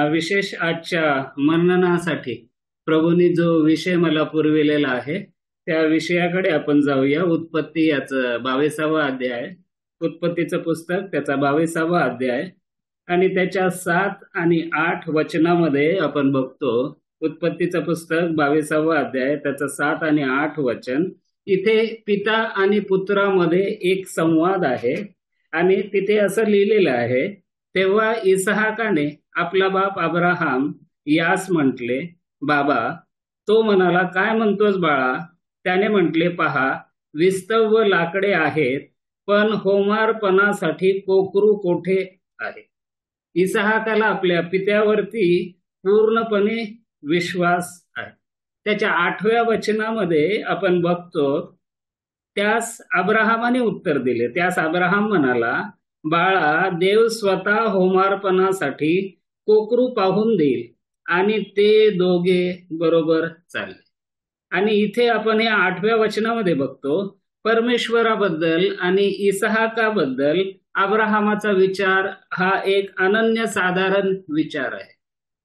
विशेष आजच्या मननासाठी प्रभूंनी जो विषय मला पुरविलेला आहे त्या विषयाकडे आपण जाऊया. उत्पत्ती याचं 22वा अध्याय, उत्पत्तीचं पुस्तक त्याचा 22वा अध्याय आणि त्याच्या 7 आणि 8 वचनामध्ये आपण बघतो. उत्पत्तीचं पुस्तक 22वा अध्याय त्याचं 7 आणि 8 वचन. इथे पिता आणि पुत्रामध्ये एक संवाद आहे आणि तिथे असं लिहिलेलं आहे, तेव्हा इसहाकाने आपला बाप अब्राहाम यास म्हटले, बाबा. तो म्हणाला, काय म्हणतोस बाळा? त्याने म्हटले, पहा, विस्तव व लाकडे आहेत, पण होमार्पणासाठी कोकरू कोठे आहे? इसहाकाला आपल्या पित्यावरती पूर्णपणे विश्वास आहे. त्याच्या 8व्या वचनामध्ये आपण बघतो, त्यास अब्राहामाने उत्तर दिले. त्यास अब्राहाम म्हणाला, बाळा, देव स्वतः होमार्पणासाठी कोकरू पाहून देईल आणि ते दोघे बरोबर चालले. आणि इथे आपण या 8व्या वचनामध्ये बघतो, परमेश्वराबद्दल आणि इसहाकाबद्दल अब्राहामाचा विचार हा एक अनन्यसाधारण विचार आहे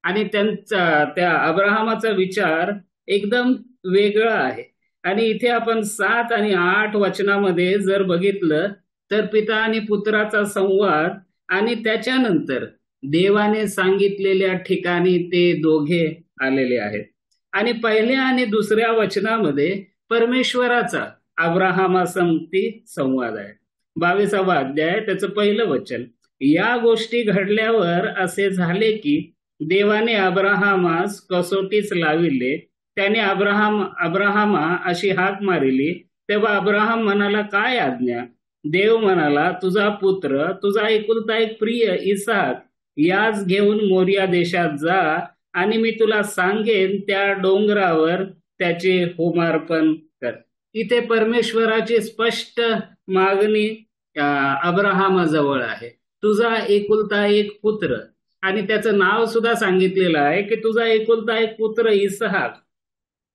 आणि त्या अब्राहामाचा विचार एकदम वेगळा आहे. आणि इथे आपण 7 आणि 8 वचनामध्ये जर बघितलं तर पिता आणि पुत्राचा संवाद आणि त्याच्यानंतर देवाने सांगितलेल्या ठिकाणी ते दोघे आलेले आहेत. आणि पहिल्या आणि दुसऱ्या वचनामध्ये परमेश्वराचा अब्राहामासंगती संवाद आहे. 22वा अध्याय त्याचं पहिलं वचन. या गोष्टी घडल्यावर असे झाले की देवाने अब्राहामास कसोटीस लाविले. त्याने अब्राहामा अशी हाक मारिली, तेव्हा अब्राहाम म्हणाला, काय आज्ञा? देव म्हणाला, तुझा पुत्र, तुझा एकुलता एक प्रिय इसहाक यास घेऊन मोरिया देशात जा आणि मी तुला सांगेन त्या डोंगरावर त्याचे होमार्पण कर. इथे परमेश्वराची स्पष्ट मागणी अब्राहामाजवळ आहे. तुझा एकुलता एक पुत्र, आणि त्याचं नाव सुद्धा सांगितलेलं आहे की तुझा एकुलता एक पुत्र इसहाक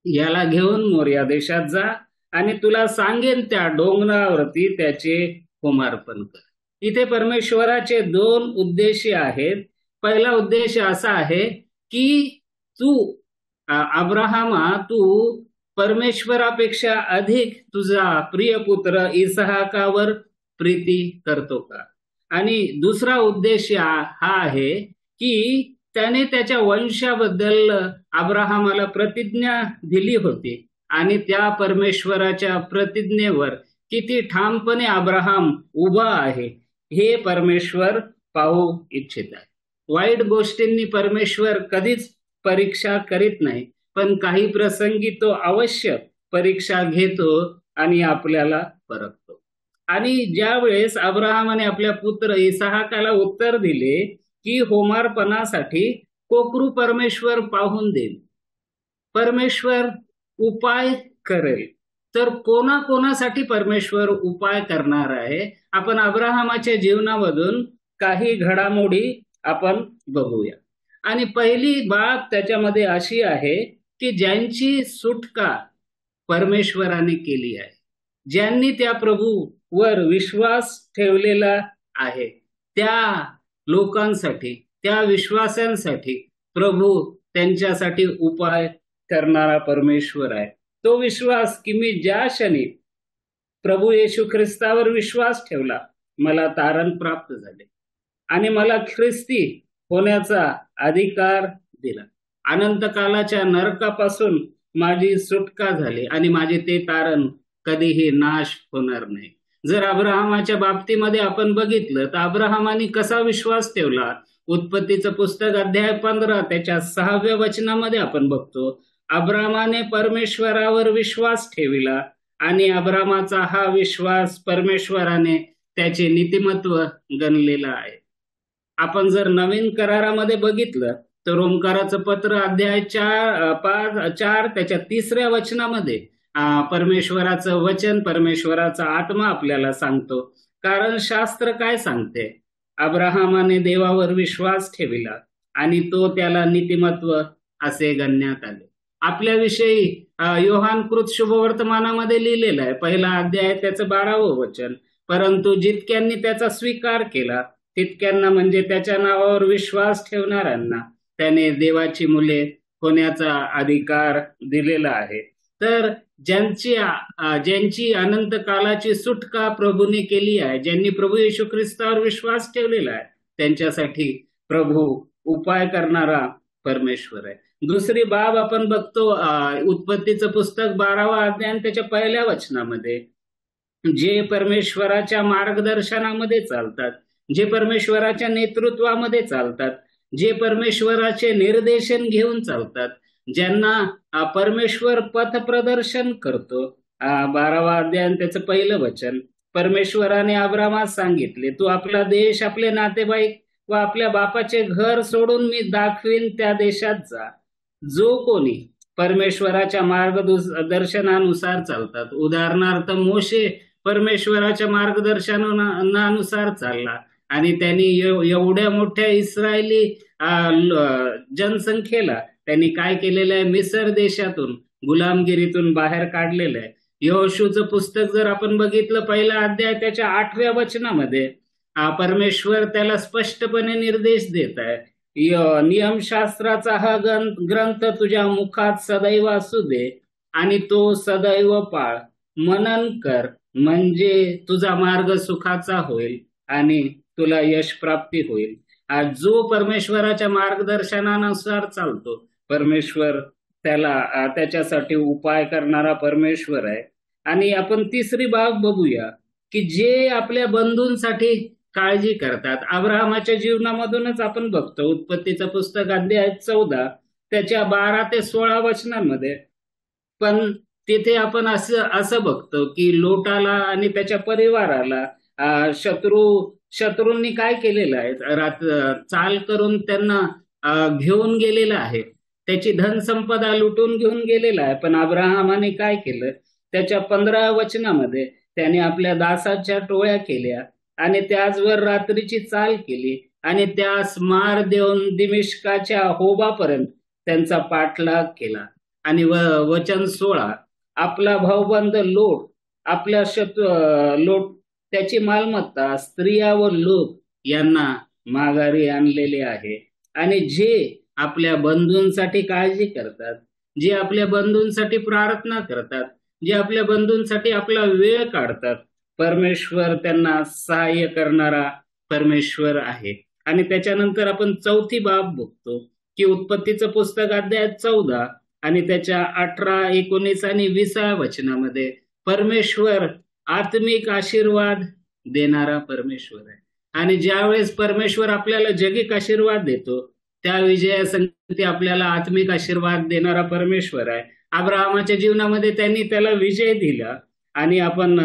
याला घेऊन मोरिया देशात जा आणि तुला सांगेन त्या डोंगरावरती त्याचे होमार्पण कर. इथे परमेश्वराचे 2 उद्देश आहेत. पहिला उद्देश असा आहे की अब्राहामा, तू परमेश्वरापेक्षा अधिक तुझा प्रिय पुत्र इसहाकावर प्रीती करतो का? आणि दुसरा उद्देश हा आहे की त्याने त्याच्या वंशाबद्दल अब्राहामाला प्रतिज्ञा दिली होती आणि त्या परमेश्वराच्या प्रतिज्ञेवर किती ठामपणे अब्राहाम उभा आहे हे परमेश्वर पाहू इच्छित आहे. वाईट गोष्टींनी परमेश्वर कधीच परीक्षा करीत नाही, पण काही प्रसंगी तो अवश्य परीक्षा घेतो आणि आपल्याला परखतो. आणि ज्या वेळेस अब्राहामाने आपल्या पुत्र इसहाकाला उत्तर दिले की होमार्पणासाठी कोकरू परमेश्वर पाहून देईल, परमेश्वर उपाय करेल, तर कोणाकोणासाठी परमेश्वर उपाय करणार आहे? आपण अब्राहामाच्या जीवनामधून काही घडामोडी आपण बघूया. आणि पहिली बाब त्याच्यामध्ये अशी आहे की ज्यांची सुटका परमेश्वराने केली आहे, ज्यांनी त्या प्रभूवर विश्वास ठेवलेला आहे, त्या लोकांसाठी, त्या विश्वासांसाठी प्रभू त्यांच्यासाठी उपाय करणारा परमेश्वर आहे. तो विश्वास की मी ज्या क्षणी प्रभू येशू ख्रिस्तावर विश्वास ठेवला, मला तारण प्राप्त झाले आणि मला ख्रिस्ती होण्याचा अधिकार दिला. अनंत कालाच्या नरकापासून माझी सुटका झाली आणि माझे ते तारण कधीही नाश होणार नाही. जर अब्राहामाच्या बाबतीमध्ये आपण बघितलं तर अब्राहामाने कसा विश्वास ठेवला? उत्पत्तीचं पुस्तक अध्याय 15 त्याच्या 6व्या वचनामध्ये आपण बघतो, अब्राहामाने परमेश्वरावर विश्वास ठेविला आणि अब्राहामाचा हा विश्वास परमेश्वराने त्याचे नीतिमत्व गणलेला आहे. आपण जर नवीन करारामध्ये बघितलं तर रोमकाराचं पत्र अध्याय 4 त्याच्या 3ऱ्या वचनामध्ये परमेश्वराचं वचन, परमेश्वराचा आत्मा आपल्याला सांगतो. कारण शास्त्र काय सांगते? अब्राहामाने देवावर विश्वास ठेविला आणि तो त्याला नीतिमत्व असे गणण्यात आले. आपल्याविषयी योहानकृत शुभवर्तमानामध्ये लिहिलेलं आहे, पहिला अध्याय त्याचं 12वं वचन, परंतु जितक्यांनी त्याचा स्वीकार केला तितक्यांना, म्हणजे त्याच्या नावावर विश्वास ठेवणाऱ्यांना, त्याने देवाची मुले होण्याचा अधिकार दिलेला आहे. तर ज्यांची अनंत कालाची सुटका प्रभूने केली आहे, ज्यांनी प्रभू येशू ख्रिस्तावर विश्वास ठेवलेला आहे, त्यांच्यासाठी प्रभू उपाय करणारा परमेश्वर आहे. दुसरी बाब आपण बघतो उत्पत्तीचं पुस्तक 12वा अध्याय त्याच्या पहिल्या वचनामध्ये, जे परमेश्वराच्या मार्गदर्शनामध्ये चालतात, जे परमेश्वराच्या नेतृत्वामध्ये चालतात, जे परमेश्वराचे निर्देशन घेऊन चालतात, ज्यांना परमेश्वर पथ प्रदर्शन करतो. 12वा अध्याय त्याचं पहिलं वचन, परमेश्वराने अब्रामास सांगितले, तू आपला देश, आपले नातेवाईक व आपल्या बापाचे घर सोडून मी दाखवीन त्या देशात जा. जो कोणी परमेश्वराच्या मार्गदर्शनानुसार चालतात, उदाहरणार्थ मोशे परमेश्वराच्या मार्गदर्शनानुसार चालला आणि त्यांनी एवढ्या मोठ्या इस्रायली जनसंख्येला त्यांनी काय केलेलं आहे, मिसर देशातून, गुलामगिरीतून बाहेर काढलेलं आहे. यहोशूचं पुस्तक जर आपण बघितलं, पहिला अध्याय त्याच्या 8व्या वचनामध्ये परमेश्वर त्याला स्पष्टपणे निर्देश देत आहे, नियमशास्त्राचा हा ग्रंथ तुझ्या मुखात सदैव असू दे आणि तो सदैव पाळ, मनन कर, म्हणजे तुझा मार्ग सुखाचा होईल आणि तुला यश प्राप्ती होईल. जो परमेश्वराच्या मार्गदर्शनानुसार चालतो, परमेश्वर त्याच्यासाठी उपाय करणारा परमेश्वर आहे. आणि आपण तिसरी बाब बघूया की जे आपल्या बंधूंसाठी काळजी करतात. अब्राहमाच्या जीवनामधूनच आपण बघतो, उत्पत्तीचं पुस्तक अध्याय 14 त्याच्या 12 ते 16 वचनांमध्ये. पण तिथे आपण असं बघतो की लोटाला आणि त्याच्या परिवाराला शत्रूंनी काय केलेलं आहे, चाल करून त्यांना घेऊन गेलेलं आहे, त्याची धनसंपदा लुटून घेऊन गेलेला आहे. पण अब्राहमाने काय केलं, त्याच्या 15 वचनामध्ये त्याने आपल्या दासाच्या टोळ्या केल्या आणि त्याचवर रात्रीची चाल केली आणि त्यास मार देऊन दिमिश्काच्या होबापर्यंत त्यांचा पाठलाग केला. आणि वचन 16, आपला भाऊबंद लोट, आपल्या लोट त्याची मालमत्ता, स्त्रिया व लोक यांना माघारी आणलेले आहे. आणि जे आपल्या बंधूंसाठी काळजी करतात, जे आपल्या बंधूंसाठी प्रार्थना करतात, जे आपल्या बंधूंसाठी आपला वेळ काढतात, परमेश्वर त्यांना सहाय्य करणारा परमेश्वर आहे. आणि त्याच्यानंतर आपण चौथी बाब बघतो की उत्पत्तीचं पुस्तक अध्याय 14 आणि त्याच्या 18, 19 आणि 20 वचनामध्ये परमेश्वर आत्मिक आशीर्वाद देणारा परमेश्वर आहे. आणि ज्यावेळेस परमेश्वर आपल्याला जगिक आशीर्वाद देतो, त्या विजयासंगती आपल्याला आत्मिक आशीर्वाद देणारा परमेश्वर आहे. अब्राहमाच्या जीवनामध्ये त्यांनी त्याला विजय दिला. आणि आपण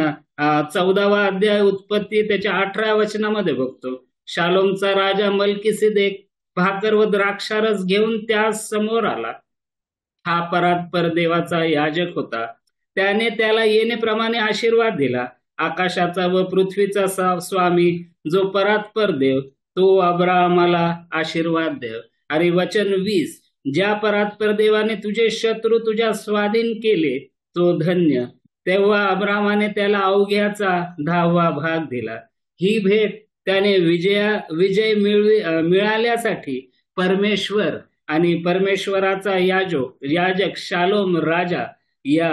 14वा अध्याय उत्पत्ती त्याच्या 18 वचनामध्ये बघतो, शालोमचा राजा मल्कीसिदेक भाकर व द्राक्षारस घेऊन त्या समोर आला. हा परात्पर देवाचा याजक होता. त्याने त्याला येण्याप्रमाणे आशीर्वाद दिला. आकाशाचा व पृथ्वीचा स्वामी जो परात्पर देव, तो अब्राहमाला आशीर्वाद देव. आणि वचन 20, ज्या परात्पर देवाने तुझे शत्रू तुझ्या स्वाधीन केले तो धन्य. तेव्हा अब्राहमाने त्याला अवघ्याचा 10वा भाग दिला. ही भेट त्याने विजय मिळाल्यासाठी परमेश्वर आणि परमेश्वराचा याजक शालोम राजा या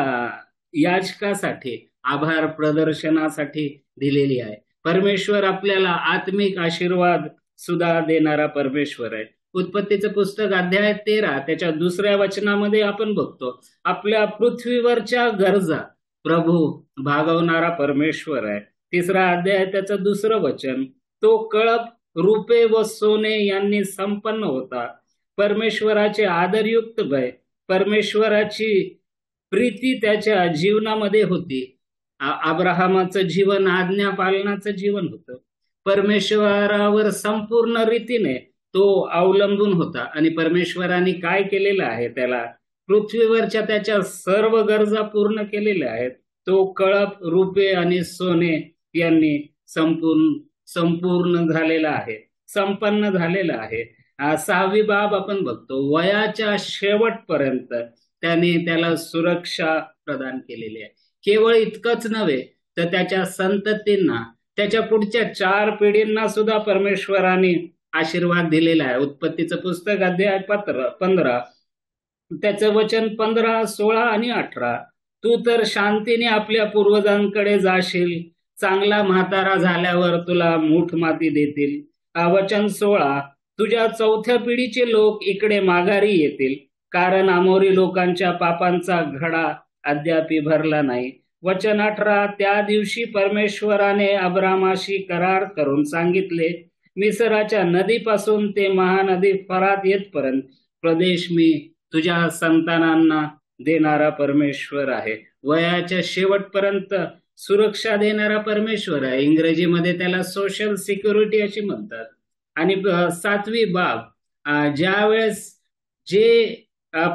याजकासाठी आभार प्रदर्शनासाठी दिलेली आहे. परमेश्वर आपल्याला आत्मिक आशीर्वाद सुद्धा देणारा परमेश्वर आहे. उत्पत्तीचं पुस्तक अध्याय 13 त्याच्या 2 वचनामध्ये आपण बघतो, आपल्या पृथ्वीवरच्या गरजा प्रभू भागवणारा परमेश्वर आहे. 3रा अध्याय त्याचं 2 वचन, तो कळप, रुपे व सोने यांनी संपन्न होता. परमेश्वराचे आदरयुक्त भय, परमेश्वराची प्रीती त्याच्या जीवनामध्ये होती. अब्राहमाचं जीवन आज्ञा पालनाचं जीवन होतं. परमेश्वरावर संपूर्ण रीतीने तो अवलंबून होता. आणि परमेश्वराने काय केलेलं आहे, त्याला पृथ्वीवरच्या त्याच्या सर्व गरजा पूर्ण केलेल्या आहेत. तो कळप, रुपे आणि सोने यांनी संपूर्ण झालेला आहे, संपन्न झालेला आहे. 6वी बाब आपण बघतो, वयाच्या शेवटपर्यंत त्याने त्याला सुरक्षा प्रदान केलेली आहे. केवळ इतकंच नव्हे तर त्याच्या संततींना, त्याच्या पुढच्या 4 पिढींना सुद्धा परमेश्वराने आशीर्वाद दिलेला आहे. उत्पत्तीचं पुस्तक अध्याय 15, त्याचं वचन 15, 16 आणि 18. तू तर शांतीने आपल्या पूर्वजांकडे जाशील, चांगला म्हातारा झाल्यावर तुला मूठ माती देतील. वचन 16, तुझ्या चौथ्या पिढीचे लोक इकडे माघारी येतील, कारण अमोरी लोकांच्या पापांचा घडा अद्यापि भरला नाही. वचन 18, त्या दिवशी परमेश्वराने अब्रामाशी करार करून सांगितले, मिसराच्या नदीपासून ते महानदी फरात येतपर्यंत प्रदेश मी तुझ्या संतानांना देणारा परमेश्वर आहे. वयाच्या शेवटपर्यंत सुरक्षा देणारा परमेश्वर आहे. इंग्रजीमध्ये त्याला सोशल सिक्युरिटी अशी म्हणतात. आणि 7वी बाब, ज्या वेळेस जे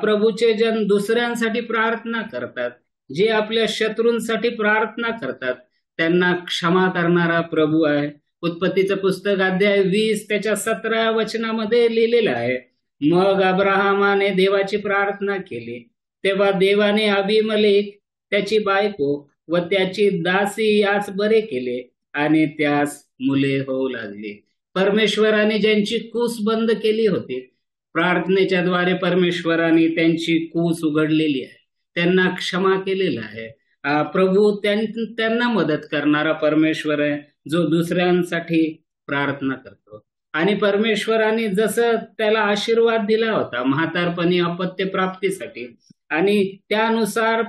प्रभूचे जन दुसऱ्यांसाठी प्रार्थना करतात, जे आपल्या शत्रूंसाठी प्रार्थना करतात, त्यांना क्षमा करणारा प्रभू आहे. उत्पत्तीचं पुस्तक अध्याय 20 त्याच्या 17 वचनामध्ये लिहिलेलं आहे, मग अब्राहमाने देवाची प्रार्थना केली, तेव्हा देवाने अबीमेलेक, त्याची बायको व त्याची दासी यास बरे केले आणि त्यास मुले होऊ लागली. परमेश्वराने ज्यांची कूस बंद केली होती, प्रार्थनेच्या द्वारे परमेश्वराने त्यांची कूस उघडलेली आहे, त्यांना क्षमा केलेला आहे. प्रभू त्यांना मदत करणारा परमेश्वर आहे, जो दुसऱ्यांसाठी प्रार्थना करतो. आणि परमेश्वराने जसं त्याला आशीर्वाद दिला होता म्हातारपणी अपत्य प्राप्तीसाठी, आणि त्यानुसार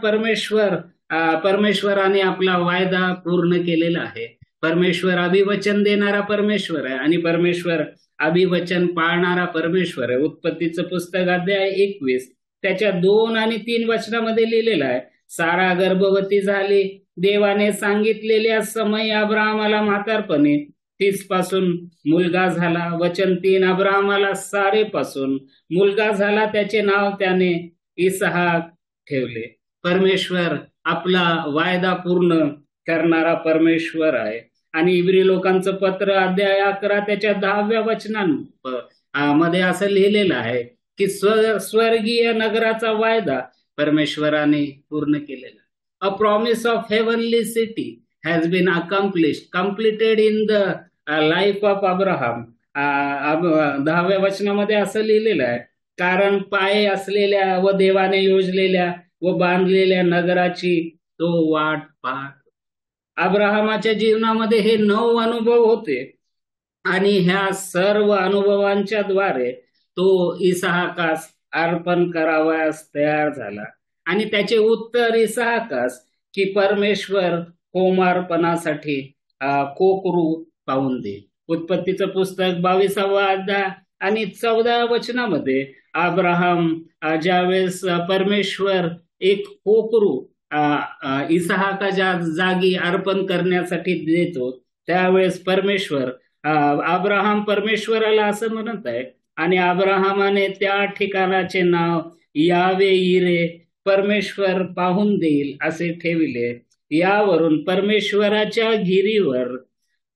परमेश्वराने आपला वायदा पूर्ण केलेला आहे. परमेश्वर अभिवचन देणारा परमेश्वर आहे आणि परमेश्वर अभिवचन पाळणारा परमेश्वर आहे. उत्पत्तीचं पुस्तक अध्याय 21 त्याच्या 2 आणि 3 वचनामध्ये लिहिलेलं आहे, सारा गर्भवती झाली, देवाने सांगितलेल्या समय अब्राहमाला म्हातारपणी 30 पासून मुलगा झाला. वचन 3, अब्राहमाला सारे पासून मुलगा झाला, त्याचे नाव त्याने इसहाक ठेवले. परमेश्वर आपला वायदा पूर्ण करणारा परमेश्वर आहे. आणि इब्री लोकांचं पत्र अध्याय 11 त्याच्या 10व्या वचनांमध्ये असं लिहिलेलं आहे की स्वर्गीय नगराचा वायदा परमेश्वराने पूर्ण केलेला. A promise of heavenly city has been completed in the life of Abraham. 10व्या वचनामध्ये असं लिहिलेलं आहे, कारण पाये असलेल्या व देवाने योजलेल्या व बांधलेल्या नगराची तो वाट पाहत. अब्राहमाच्या जीवनामध्ये हे 9 अनुभव होते आणि ह्या सर्व अनुभवांच्या द्वारे तो इसहाकास अर्पण करावयास तयार झाला. आणि त्याचे उत्तर इसहाकास की परमेश्वर होमार्पणासाठी कोकरू पाहून दे. उत्पत्तीचं पुस्तक 22वा अध्याय आणि 14 वचनामध्ये अब्राहम ज्यावेळेस परमेश्वर एक कोकरू इसहाकाच्या जागी अर्पण करण्यासाठी देतो, त्यावेळेस अब्राहम परमेश्वराला असं म्हणत आहे, आणि अब्राहमाने त्या ठिकाणाचे नाव यावे इरे, परमेश्वर पाहून देईल असे ठेविले. यावरून परमेश्वराच्या गिरीवर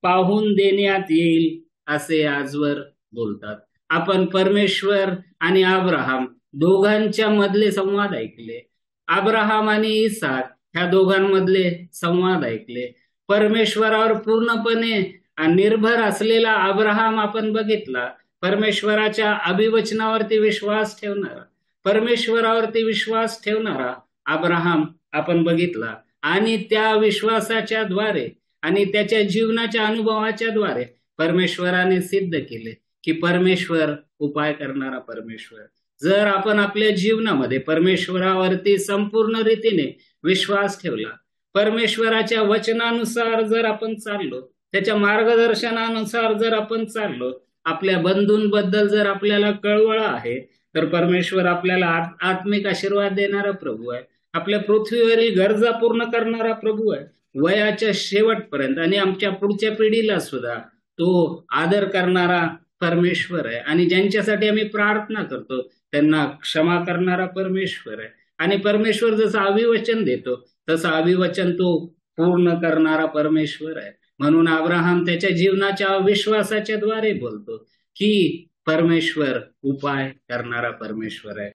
पाहून देण्यात येईल असे आजवर बोलतात. आपण परमेश्वर आणि अब्राहम दोघांच्या मधले संवाद ऐकले. अब्राहम आणि इसहाक ह्या दोघांमधले संवाद ऐकले. परमेश्वरावर पूर्णपणे निर्भर असलेला अब्राहम आपण बघितला. परमेश्वराच्या अभिवचनावरती विश्वास ठेवणारा, परमेश्वरावरती विश्वास ठेवणारा अब्राहम आपण बघितला. आणि त्या विश्वासाच्या द्वारे आणि त्याच्या जीवनाच्या अनुभवाच्या द्वारे परमेश्वराने सिद्ध केले की परमेश्वर उपाय करणारा परमेश्वर. जर आपण आपल्या जीवनामध्ये परमेश्वरावरती संपूर्ण रीतीने विश्वास ठेवला, परमेश्वराच्या वचनानुसार जर आपण चाललो, त्याच्या मार्गदर्शनानुसार जर आपण चाललो, आपल्या बंधूंबद्दल जर आपल्याला कळवळ आहे, तर परमेश्वर आपल्याला आत्मिक आशीर्वाद देणारा प्रभू आहे. आपल्या पृथ्वीवरील गरजा पूर्ण करणारा प्रभू आहे. वयाच्या शेवटपर्यंत आणि आमच्या पुढच्या पिढीला सुद्धा तो आदर करणारा परमेश्वर आहे. आणि ज्यांच्यासाठी आम्ही प्रार्थना करतो त्यांना क्षमा करणारा परमेश्वर आहे. आणि परमेश्वर जसं अभिवचन देतो तसं अभिवचन तो पूर्ण करणारा परमेश्वर आहे. म्हणून अब्राहम त्याच्या जीवनाच्या विश्वासाच्या द्वारे बोलतो की परमेश्वर उपाय करणारा परमेश्वर आहे.